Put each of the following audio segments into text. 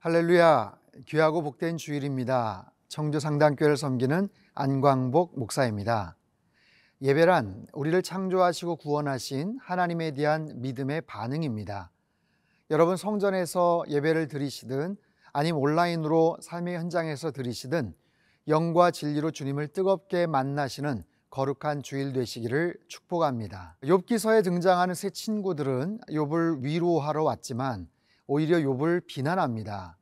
할렐루야, 귀하고 복된 주일입니다. 청주상단교회를 섬기는 안광복 목사입니다. 예배란 우리를 창조하시고 구원하신 하나님에 대한 믿음의 반응입니다. 여러분 성전에서 예배를 드리시든 아니면 온라인으로 삶의 현장에서 드리시든 영과 진리로 주님을 뜨겁게 만나시는 거룩한 주일 되시기를 축복합니다. 욥기서에 등장하는 세 친구들은 욥을 위로하러 왔지만 오히려 욥을 비난합니다.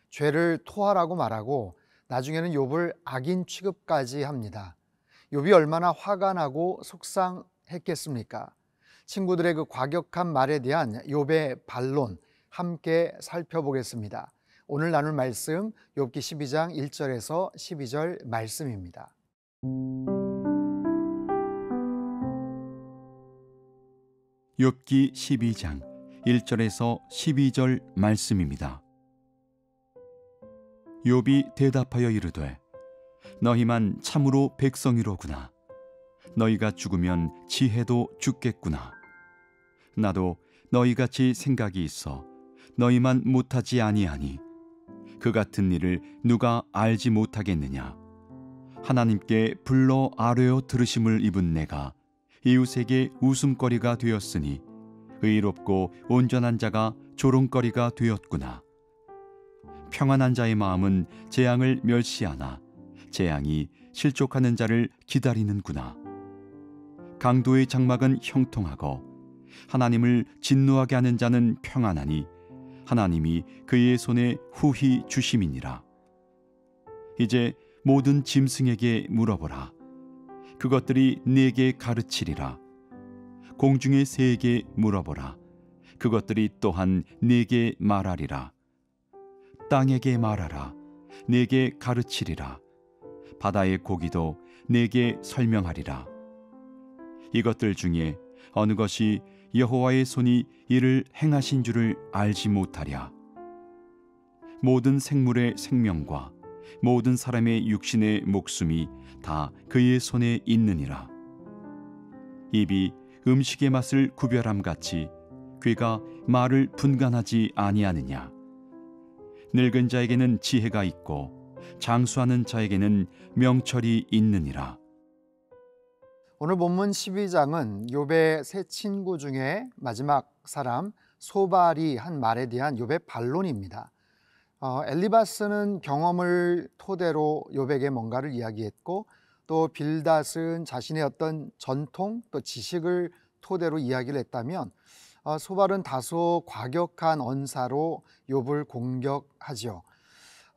죄를 토하라고 말하고 나중에는 욥을 악인 취급까지 합니다. 욥이 얼마나 화가 나고 속상했겠습니까? 친구들의 그 과격한 말에 대한 욥의 반론 함께 살펴보겠습니다. 오늘 나눌 말씀 욥기 12장 1절에서 12절 말씀입니다. 욥기 12장 1절에서 12절 말씀입니다. 욥이 대답하여 이르되 너희만 참으로 백성이로구나. 너희가 죽으면 지혜도 죽겠구나. 나도 너희같이 생각이 있어 너희만 못하지 아니하니 그 같은 일을 누가 알지 못하겠느냐. 하나님께 불러 아뢰어 들으심을 입은 내가 이웃에게 웃음거리가 되었으니 의롭고 온전한 자가 조롱거리가 되었구나. 평안한 자의 마음은 재앙을 멸시하나 재앙이 실족하는 자를 기다리는구나. 강도의 장막은 형통하고 하나님을 진노하게 하는 자는 평안하니 하나님이 그의 손에 후히 주심이니라. 이제 모든 짐승에게 물어보라. 그것들이 네게 가르치리라. 공중의 새에게 물어보라. 그것들이 또한 네게 말하리라. 땅에게 말하라. 네게 가르치리라. 바다의 고기도 네게 설명하리라. 이것들 중에 어느 것이 여호와의 손이 이를 행하신 줄을 알지 못하랴. 모든 생물의 생명과 모든 사람의 육신의 목숨이 다 그의 손에 있느니라. 입이 음식의 맛을 구별함같이 귀가 말을 분간하지 아니하느냐. 늙은 자에게는 지혜가 있고 장수하는 자에게는 명철이 있느니라. 오늘 본문 12장은 욥의 세 친구 중에 마지막 사람 소발이 한 말에 대한 욥의 반론입니다. 엘리바스는 경험을 토대로 욥에게 뭔가를 이야기했고 또 빌닷은 자신의 어떤 전통 또 지식을 토대로 이야기를 했다면 소발은 다소 과격한 언사로 욥을 공격하죠.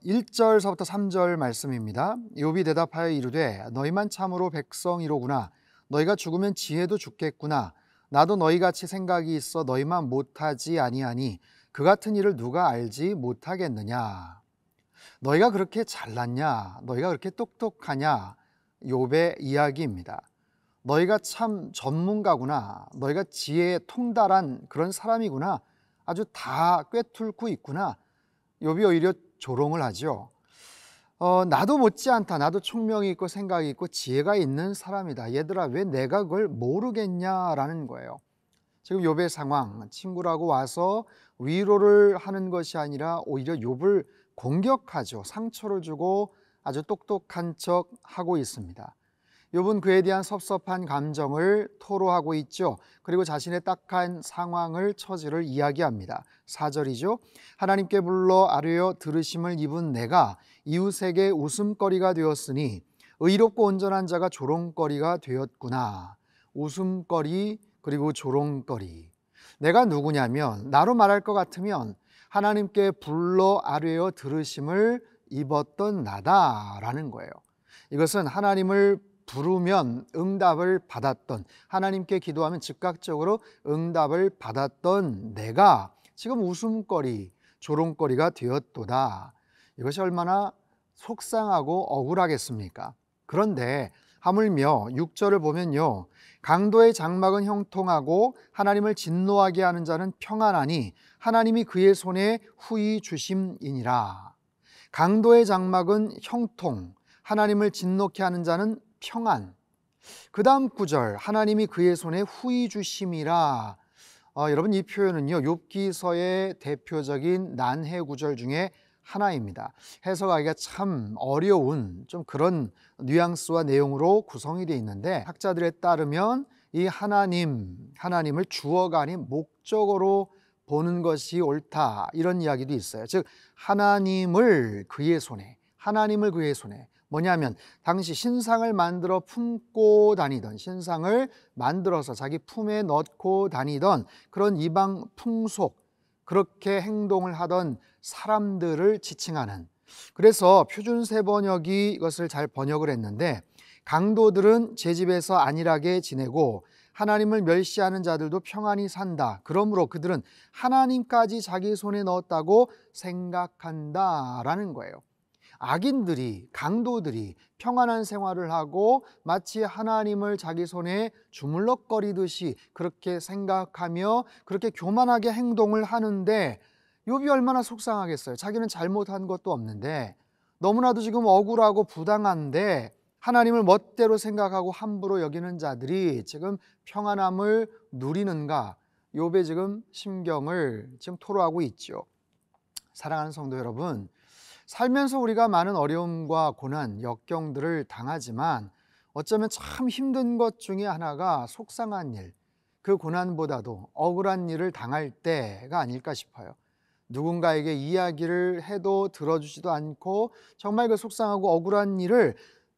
1절서부터 3절 말씀입니다. 욥이 대답하여 이르되 너희만 참으로 백성이로구나. 너희가 죽으면 지혜도 죽겠구나. 나도 너희같이 생각이 있어 너희만 못하지 아니하니 그 같은 일을 누가 알지 못하겠느냐. 너희가 그렇게 잘났냐? 너희가 그렇게 똑똑하냐? 욥의 이야기입니다. 너희가 참 전문가구나. 너희가 지혜에 통달한 그런 사람이구나. 아주 다 꿰뚫고 있구나. 욥이 오히려 조롱을 하죠. 나도 못지않다. 나도 총명이 있고 생각이 있고 지혜가 있는 사람이다. 얘들아 왜 내가 그걸 모르겠냐라는 거예요. 지금 욥의 상황, 친구라고 와서 위로를 하는 것이 아니라 오히려 욥을 공격하죠. 상처를 주고 아주 똑똑한 척 하고 있습니다. 욥은 그에 대한 섭섭한 감정을 토로하고 있죠. 그리고 자신의 딱한 상황을 처지를 이야기합니다. 4절이죠. 하나님께 불러 아뢰어 들으심을 입은 내가 이웃에게 웃음거리가 되었으니 의롭고 온전한 자가 조롱거리가 되었구나. 웃음거리 그리고 조롱거리. 내가 누구냐면 나로 말할 것 같으면 하나님께 불러 아뢰어 들으심을 입었던 나다라는 거예요. 이것은 하나님을 부르면 응답을 받았던, 하나님께 기도하면 즉각적으로 응답을 받았던 내가 지금 웃음거리, 조롱거리가 되었도다. 이것이 얼마나 속상하고 억울하겠습니까? 그런데 하물며 6절을 보면요, 강도의 장막은 형통하고 하나님을 진노하게 하는 자는 평안하니 하나님이 그의 손에 후히 주심이니라. 강도의 장막은 형통, 하나님을 진노케 하는 자는 평안. 그 다음 구절, 하나님이 그의 손에 후히 주심이라. 여러분 이 표현은요 욥기서의 대표적인 난해 구절 중에 하나입니다. 해석하기가 참 어려운 좀 그런 뉘앙스와 내용으로 구성이 되어 있는데, 학자들에 따르면 이 하나님을 주어가 아닌 목적어로 보는 것이 옳다, 이런 이야기도 있어요. 즉 하나님을 그의 손에, 뭐냐면 당시 신상을 만들어 품고 다니던, 신상을 만들어서 자기 품에 넣고 다니던 그런 이방 풍속, 그렇게 행동을 하던 사람들을 지칭하는, 그래서 표준세 번역이 이것을 잘 번역을 했는데, 강도들은 제 집에서 안일하게 지내고 하나님을 멸시하는 자들도 평안히 산다. 그러므로 그들은 하나님까지 자기 손에 넣었다고 생각한다라는 거예요. 악인들이, 강도들이 평안한 생활을 하고 마치 하나님을 자기 손에 주물럭거리듯이 그렇게 생각하며 그렇게 교만하게 행동을 하는데, 욥이 얼마나 속상하겠어요. 자기는 잘못한 것도 없는데, 너무나도 지금 억울하고 부당한데 하나님을 멋대로 생각하고 함부로 여기는 자들이 지금 평안함을 누리는가, 욥의 지금 심경을 지금 토로하고 있죠. 사랑하는 성도 여러분, 살면서 우리가 많은 어려움과 고난, 역경들을 당하지만 어쩌면 참 힘든 것 중에 하나가 속상한 일, 그 고난보다도 억울한 일을 당할 때가 아닐까 싶어요. 누군가에게 이야기를 해도 들어주지도 않고 정말 그 속상하고 억울한 일을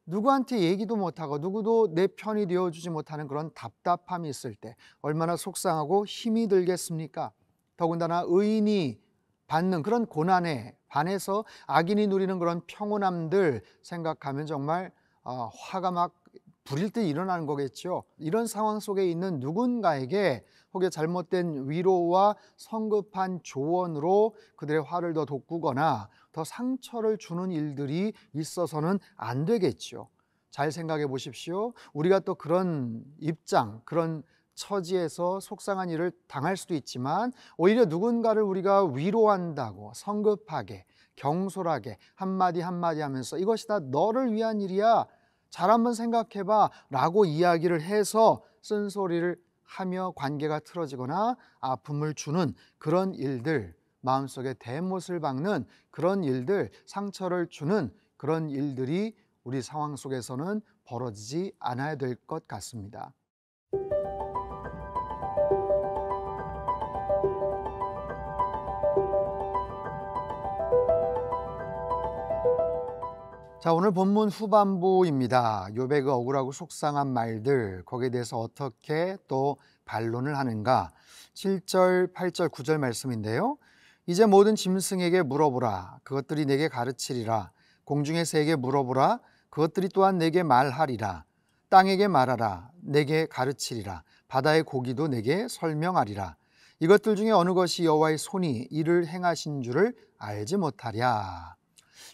누구한테 얘기도 못하고 누구도 내 편이 되어주지 못하는 그런 답답함이 있을 때 얼마나 속상하고 힘이 들겠습니까? 더군다나 의인이 받는 그런 고난에 반해서 악인이 누리는 그런 평온함들 생각하면 정말 화가 막 불일 때 일어나는 거겠죠. 이런 상황 속에 있는 누군가에게 혹여 잘못된 위로와 성급한 조언으로 그들의 화를 더 돋구거나 더 상처를 주는 일들이 있어서는 안 되겠죠. 잘 생각해 보십시오. 우리가 또 그런 입장, 그런 처지에서 속상한 일을 당할 수도 있지만 오히려 누군가를 우리가 위로한다고 성급하게 경솔하게 한마디 한마디 하면서 이것이 다 너를 위한 일이야, 잘 한번 생각해봐 라고 이야기를 해서 쓴소리를 하며 관계가 틀어지거나 아픔을 주는 그런 일들, 마음속에 대못을 박는 그런 일들, 상처를 주는 그런 일들이 우리 상황 속에서는 벌어지지 않아야 될 것 같습니다. 자, 오늘 본문 후반부입니다. 욥의 그 억울하고 속상한 말들, 거기에 대해서 어떻게 또 반론을 하는가. 7절, 8절, 9절 말씀인데요. 이제 모든 짐승에게 물어보라. 그것들이 내게 가르치리라. 공중의 새에게 물어보라. 그것들이 또한 내게 말하리라. 땅에게 말하라. 내게 가르치리라. 바다의 고기도 내게 설명하리라. 이것들 중에 어느 것이 여호와의 손이 이를 행하신 줄을 알지 못하랴.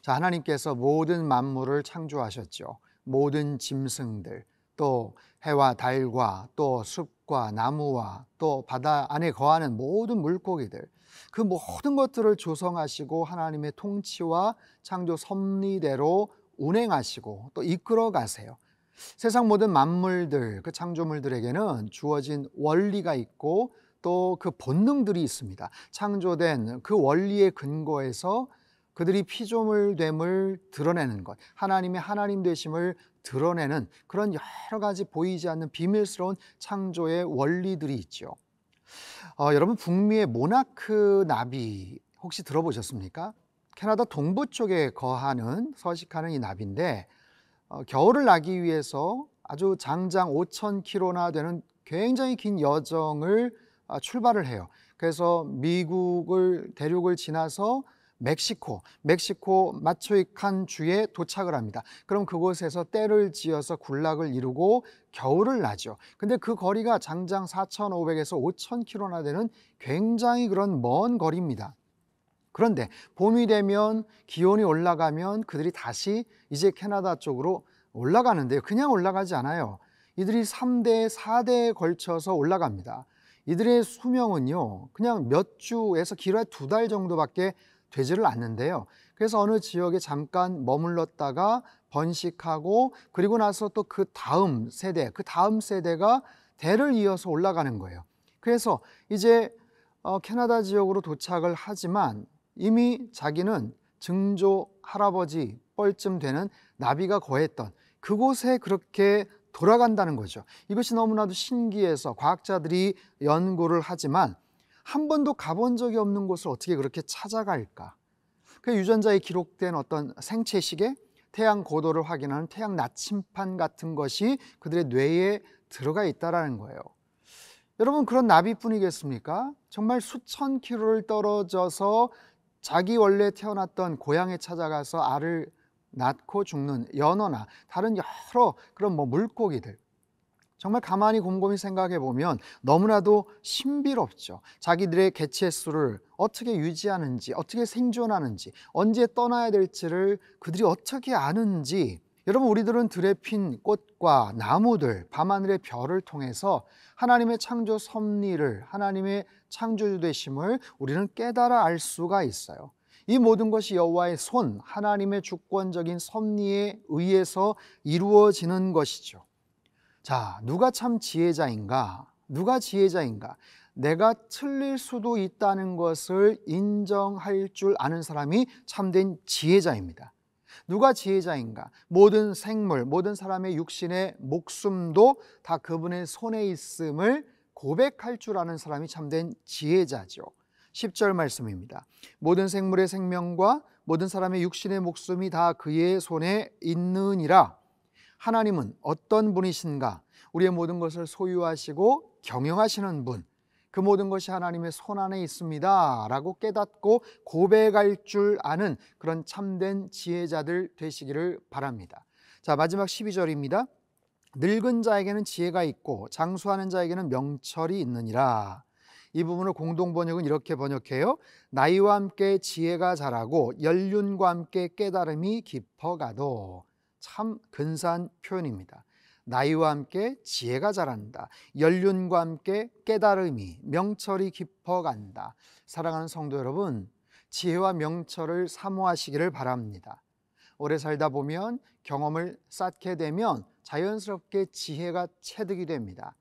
자, 하나님께서 모든 만물을 창조하셨죠. 모든 짐승들, 또 해와 달과 또 숲과 나무와 또 바다 안에 거하는 모든 물고기들, 그 모든 것들을 조성하시고 하나님의 통치와 창조 섭리대로 운행하시고 또 이끌어 가세요. 세상 모든 만물들, 그 창조물들에게는 주어진 원리가 있고 또 그 본능들이 있습니다. 창조된 그 원리의 근거에서 그들이 피조물됨을 드러내는 것, 하나님의 하나님 되심을 드러내는 그런 여러 가지 보이지 않는 비밀스러운 창조의 원리들이 있죠. 여러분, 북미의 모나크 나비 혹시 들어보셨습니까? 캐나다 동부 쪽에 거하는, 서식하는 이 나비인데 겨울을 나기 위해서 아주 장장 5,000km나 되는 굉장히 긴 여정을 출발을 해요. 그래서 미국을 대륙을 지나서 멕시코 마초이칸 주에 도착을 합니다. 그럼 그곳에서 떼를 지어서 군락을 이루고 겨울을 나죠. 근데 그 거리가 장장 4,500에서 5,000km나 되는 굉장히 그런 먼 거리입니다. 그런데 봄이 되면 기온이 올라가면 그들이 다시 이제 캐나다 쪽으로 올라가는데요. 그냥 올라가지 않아요. 이들이 3대, 4대에 걸쳐서 올라갑니다. 이들의 수명은요, 그냥 몇 주에서 길어야 2달 정도밖에 되지를 않는데요. 그래서 어느 지역에 잠깐 머물렀다가 번식하고 그리고 나서 또 그 다음 세대가 대를 이어서 올라가는 거예요. 그래서 이제 캐나다 지역으로 도착을 하지만 이미 자기는 증조 할아버지 뻘쯤 되는 나비가 거했던 그곳에 그렇게 돌아간다는 거죠. 이것이 너무나도 신기해서 과학자들이 연구를 하지만 한 번도 가본 적이 없는 곳을 어떻게 그렇게 찾아갈까? 그 유전자에 기록된 어떤 생체 시계, 태양 고도를 확인하는 태양 나침판 같은 것이 그들의 뇌에 들어가 있다라는 거예요. 여러분, 그런 나비뿐이겠습니까? 정말 수천 킬로를 떨어져서 자기 원래 태어났던 고향에 찾아가서 알을 낳고 죽는 연어나 다른 여러 그런 물고기들, 정말 가만히 곰곰이 생각해 보면 너무나도 신비롭죠. 자기들의 개체 수를 어떻게 유지하는지, 어떻게 생존하는지, 언제 떠나야 될지를 그들이 어떻게 아는지. 여러분, 우리들은 들에 핀 꽃과 나무들, 밤하늘의 별을 통해서 하나님의 창조 섭리를, 하나님의 창조주 되심을 우리는 깨달아 알 수가 있어요. 이 모든 것이 여호와의 손, 하나님의 주권적인 섭리에 의해서 이루어지는 것이죠. 자, 누가 참 지혜자인가? 누가 지혜자인가? 내가 틀릴 수도 있다는 것을 인정할 줄 아는 사람이 참된 지혜자입니다. 누가 지혜자인가? 모든 생물, 모든 사람의 육신의 목숨도 다 그분의 손에 있음을 고백할 줄 아는 사람이 참된 지혜자죠. 10절 말씀입니다. 모든 생물의 생명과 모든 사람의 육신의 목숨이 다 그의 손에 있느니라. 하나님은 어떤 분이신가? 우리의 모든 것을 소유하시고 경영하시는 분, 그 모든 것이 하나님의 손 안에 있습니다 라고 깨닫고 고백할 줄 아는 그런 참된 지혜자들 되시기를 바랍니다. 자, 마지막 12절입니다. 늙은 자에게는 지혜가 있고 장수하는 자에게는 명철이 있느니라. 이 부분을 공동번역은 이렇게 번역해요. 나이와 함께 지혜가 자라고 연륜과 함께 깨달음이 깊어가도. 참 근사한 표현입니다. 나이와 함께 지혜가 자란다. 연륜과 함께 깨달음이, 명철이 깊어간다. 사랑하는 성도 여러분, 지혜와 명철을 사모하시기를 바랍니다. 오래 살다 보면 경험을 쌓게 되면 자연스럽게 지혜가 체득이 됩니다.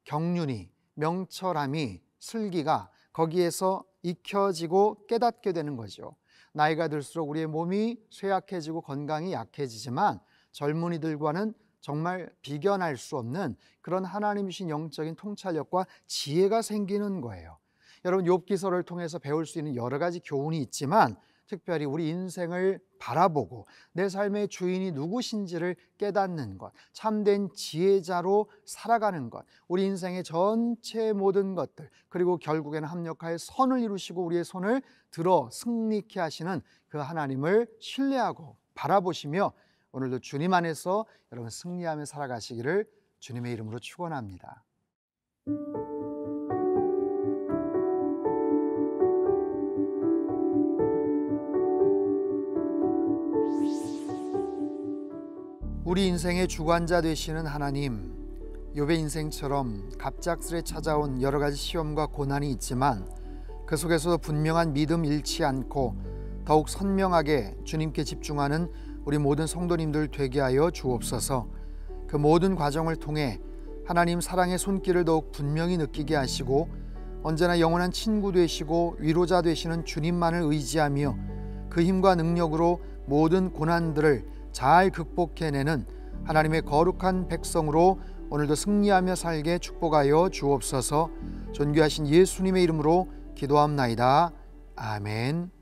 경륜이, 명철함이, 슬기가 거기에서 익혀지고 깨닫게 되는 거죠. 나이가 들수록 우리의 몸이 쇠약해지고 건강이 약해지지만 젊은이들과는 정말 비견할 수 없는 그런 하나님 주신 영적인 통찰력과 지혜가 생기는 거예요. 여러분, 욥기서를 통해서 배울 수 있는 여러 가지 교훈이 있지만 특별히 우리 인생을 바라보고 내 삶의 주인이 누구신지를 깨닫는 것, 참된 지혜자로 살아가는 것, 우리 인생의 전체 모든 것들, 그리고 결국에는 합력하여 선을 이루시고 우리의 손을 들어 승리케 하시는 그 하나님을 신뢰하고 바라보시며 오늘도 주님 안에서 여러분 승리하며 살아가시기를 주님의 이름으로 축원합니다. 우리 인생의 주관자 되시는 하나님, 욥의 인생처럼 갑작스레 찾아온 여러 가지 시험과 고난이 있지만 그 속에서도 분명한 믿음 잃지 않고 더욱 선명하게 주님께 집중하는 우리 모든 성도님들 되게 하여 주옵소서. 그 모든 과정을 통해 하나님 사랑의 손길을 더욱 분명히 느끼게 하시고 언제나 영원한 친구 되시고 위로자 되시는 주님만을 의지하며 그 힘과 능력으로 모든 고난들을 잘 극복해내는 하나님의 거룩한 백성으로 오늘도 승리하며 살게 축복하여 주옵소서. 존귀하신 예수님의 이름으로 기도합나이다. 아멘.